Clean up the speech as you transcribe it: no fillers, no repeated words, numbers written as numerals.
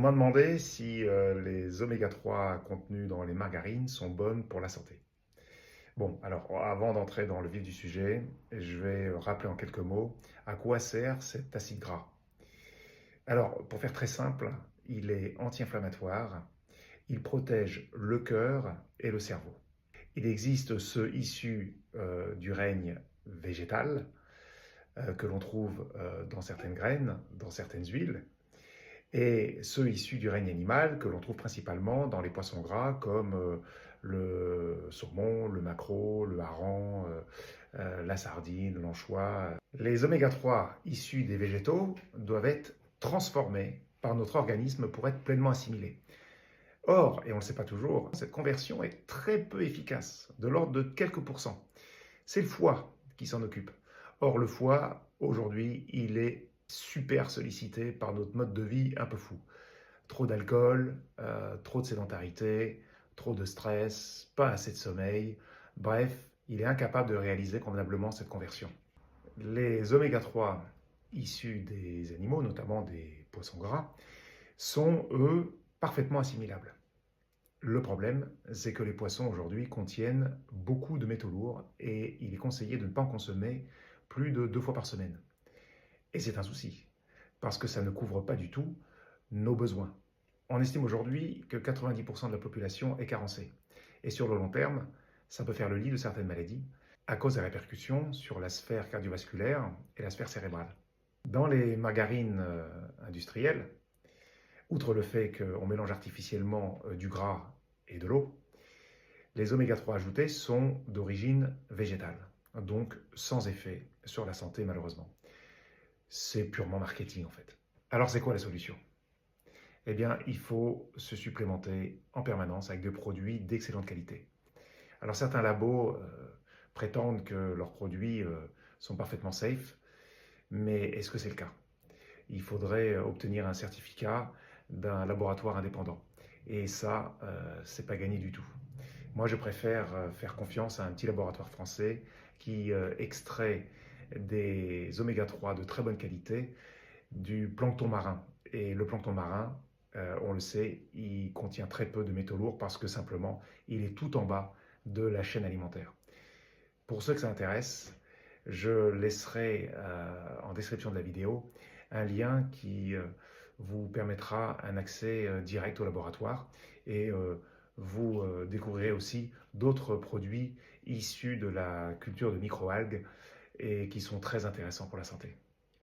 m'a demandé si les oméga 3 contenus dans les margarines sont bonnes pour la santé. Bon, alors avant d'entrer dans le vif du sujet, je vais rappeler en quelques mots à quoi sert cet acide gras. Alors, pour faire très simple, il est anti-inflammatoire, il protège le cœur et le cerveau. Il existe ceux issus du règne végétal que l'on trouve dans certaines graines, dans certaines huiles, et ceux issus du règne animal que l'on trouve principalement dans les poissons gras comme le saumon, le maquereau, le hareng, la sardine, l'anchois. Les oméga 3 issus des végétaux doivent être transformés par notre organisme pour être pleinement assimilés. Or, et on ne le sait pas toujours, cette conversion est très peu efficace, de l'ordre de quelques pourcents. C'est le foie qui s'en occupe. Or, le foie, aujourd'hui, il est super sollicité par notre mode de vie un peu fou. Trop d'alcool, trop de sédentarité, trop de stress, pas assez de sommeil. Bref, il est incapable de réaliser convenablement cette conversion. Les oméga 3 issus des animaux, notamment des poissons gras, sont, eux, parfaitement assimilables. Le problème, c'est que les poissons aujourd'hui contiennent beaucoup de métaux lourds et il est conseillé de ne pas en consommer plus de 2 fois par semaine. Et c'est un souci, parce que ça ne couvre pas du tout nos besoins. On estime aujourd'hui que 90% de la population est carencée. Et sur le long terme, ça peut faire le lit de certaines maladies à cause des répercussions sur la sphère cardiovasculaire et la sphère cérébrale. Dans les margarines industrielles, outre le fait qu'on mélange artificiellement du gras et de l'eau, les oméga 3 ajoutés sont d'origine végétale, donc sans effet sur la santé malheureusement. C'est purement marketing en fait. Alors c'est quoi la solution? Eh bien, il faut se supplémenter en permanence avec des produits d'excellente qualité. Alors certains labos prétendent que leurs produits sont parfaitement safe, mais est-ce que c'est le cas? Il faudrait obtenir un certificat d'un laboratoire indépendant. Et ça, c'est pas gagné du tout. Moi, je préfère faire confiance à un petit laboratoire français qui extrait des oméga 3 de très bonne qualité du plancton marin. Et le plancton marin, on le sait, il contient très peu de métaux lourds parce que simplement, il est tout en bas de la chaîne alimentaire. Pour ceux que ça intéresse, je laisserai en description de la vidéo un lien qui vous permettra un accès direct au laboratoire et vous découvrirez aussi d'autres produits issus de la culture de microalgues et qui sont très intéressants pour la santé.